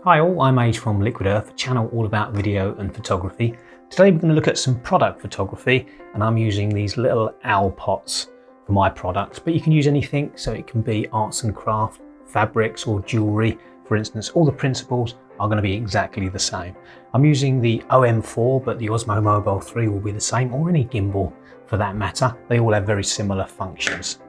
Hi all, I'm Age from Liquid Earth, a channel all about video and photography. Today we're going to look at some product photography, and I'm using these little owl pots for my products, but you can use anything, so it can be arts and craft, fabrics or jewellery. For instance, all the principles are going to be exactly the same. I'm using the OM4, but the Osmo Mobile 3 will be the same, or any gimbal for that matter. They all have very similar functions.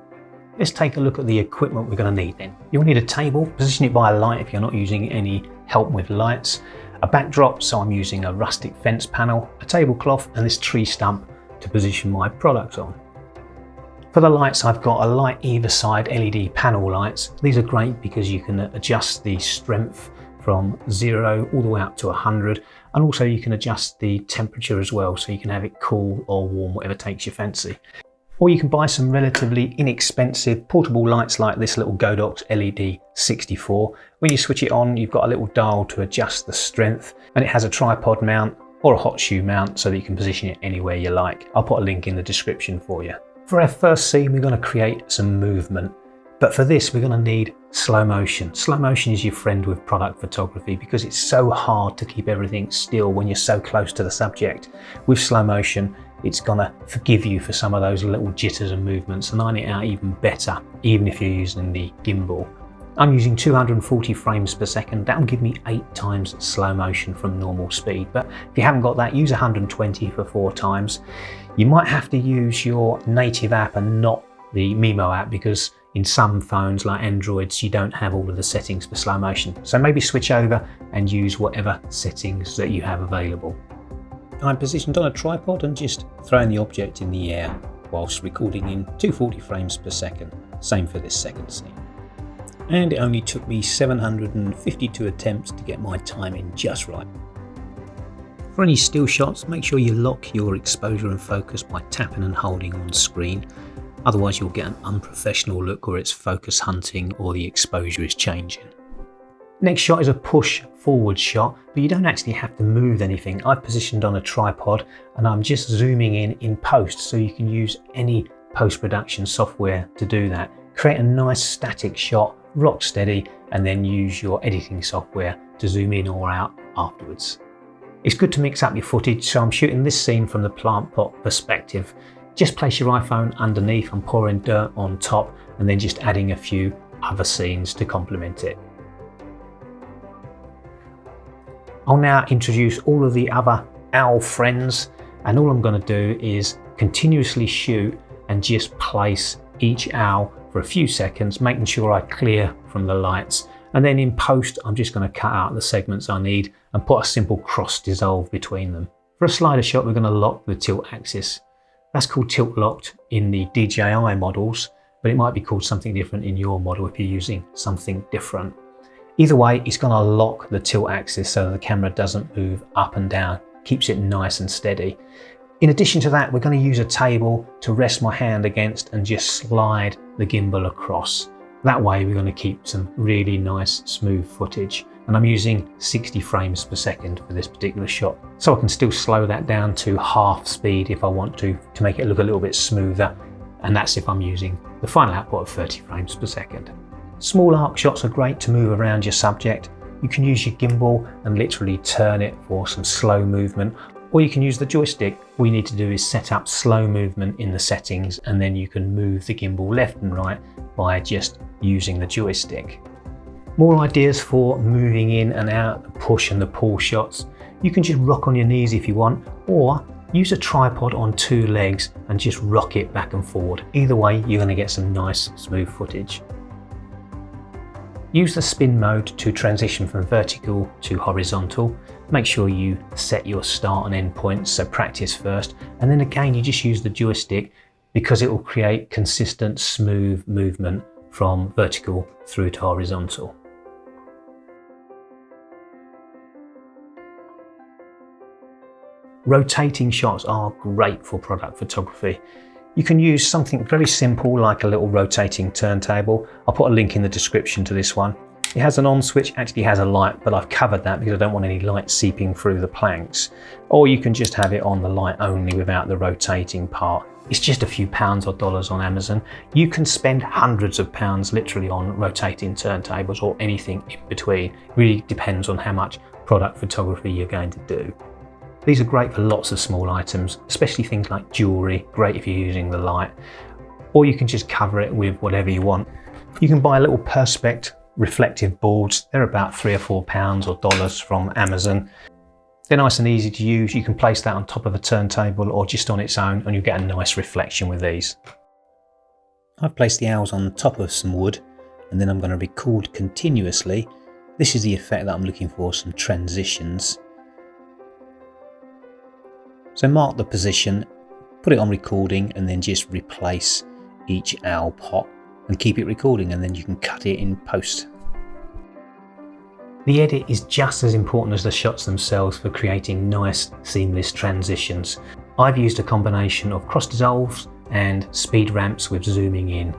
Let's take a look at the equipment we're going to need then. You'll need a table, position it by a light if you're not using any help with lights, a backdrop, so I'm using a rustic fence panel, a tablecloth and this tree stump to position my products on. For the lights, I've got a light either side LED panel lights. These are great because you can adjust the strength from 0 all the way up to 100, and also you can adjust the temperature as well, so you can have it cool or warm, whatever takes your fancy. Or you can buy some relatively inexpensive portable lights like this little Godox LED 64. When you switch it on, you've got a little dial to adjust the strength, and it has a tripod mount or a hot shoe mount so that you can position it anywhere you like. I'll put a link in the description for you. For our first scene, we're going to create some movement. But for this, we're going to need slow motion. Slow motion is your friend with product photography because it's so hard to keep everything still when you're so close to the subject. With slow motion, it's going to forgive you for some of those little jitters and movements and iron it out even better, even if you're using the gimbal. I'm using 240 frames per second. That will give me 8 times slow motion from normal speed. But if you haven't got that, use 120 for 4 times. You might have to use your native app and not the Mimo app, because in some phones like Androids, you don't have all of the settings for slow motion. So maybe switch over and use whatever settings that you have available. I'm positioned on a tripod and just throwing the object in the air whilst recording in 240 frames per second. Same for this second scene. And it only took me 752 attempts to get my timing just right. For any still shots, make sure you lock your exposure and focus by tapping and holding on screen. Otherwise you'll get an unprofessional look where it's focus hunting or the exposure is changing. Next shot is a push forward shot, but you don't actually have to move anything. I've positioned on a tripod and I'm just zooming in post, so you can use any post-production software to do that. Create a nice static shot, rock steady, and then use your editing software to zoom in or out afterwards. It's good to mix up your footage, so I'm shooting this scene from the plant pot perspective. Just place your iPhone underneath, I'm pouring dirt on top, and then just adding a few other scenes to complement it. I'll now introduce all of the other owl friends, and all I'm going to do is continuously shoot and just place each owl for a few seconds, making sure I clear from the lights. And then in post, I'm just going to cut out the segments I need and put a simple cross dissolve between them. For a slider shot, we're going to lock the tilt axis. That's called tilt locked in the DJI models, but it might be called something different in your model if you're using something different. Either way, it's going to lock the tilt axis so the camera doesn't move up and down, keeps it nice and steady. In addition to that, we're going to use a table to rest my hand against and just slide the gimbal across. That way we're going to keep some really nice smooth footage. And I'm using 60 frames per second for this particular shot. So I can still slow that down to half speed if I want to make it look a little bit smoother. And that's if I'm using the final output of 30 frames per second. Small arc shots are great to move around your subject. You can use your gimbal and literally turn it for some slow movement, or you can use the joystick. All you need to do is set up slow movement in the settings, and then you can move the gimbal left and right by just using the joystick. More ideas for moving in and out, the push and the pull shots. You can just rock on your knees if you want, or use a tripod on 2 legs and just rock it back and forward. Either way, you're going to get some nice smooth footage. Use the spin mode to transition from vertical to horizontal. Make sure you set your start and end points, so practice first. And then again, you just use the joystick because it will create consistent, smooth movement from vertical through to horizontal. Rotating shots are great for product photography. You can use something very simple like a little rotating turntable. I'll put a link in the description to this one. It has an on switch, actually has a light, but I've covered that because I don't want any light seeping through the planks. Or you can just have it on the light only without the rotating part. It's just a few pounds or dollars on Amazon. You can spend hundreds of pounds literally on rotating turntables or anything in between. It really depends on how much product photography you're going to do. These are great for lots of small items, especially things like jewellery, great if you're using the light, or you can just cover it with whatever you want. You can buy little Perspex reflective boards. They're about £3 or £4 or dollars from Amazon. They're nice and easy to use. You can place that on top of a turntable or just on its own and you get a nice reflection with these. I've placed the owls on top of some wood and then I'm going to record continuously. This is the effect that I'm looking for, some transitions. So mark the position, put it on recording and then just replace each owl pot and keep it recording, and then you can cut it in post. The edit is just as important as the shots themselves for creating nice seamless transitions. I've used a combination of cross dissolves and speed ramps with zooming in.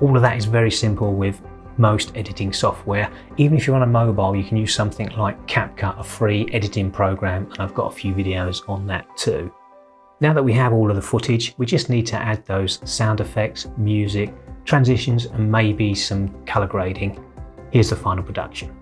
All of that is very simple with most editing software. Even if you're on a mobile, you can use something like CapCut, a free editing program, and I've got a few videos on that too. Now that we have all of the footage, we just need to add those sound effects, music, transitions, and maybe some color grading. Here's the final production.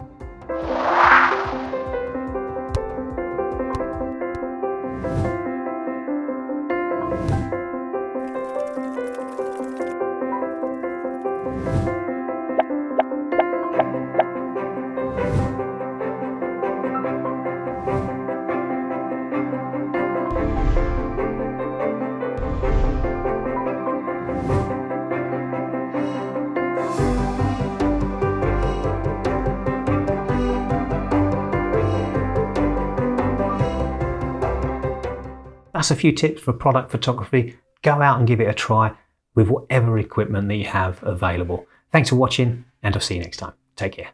That's a few tips for product photography. Go out and give it a try with whatever equipment that you have available. Thanks for watching, and I'll see you next time. Take care.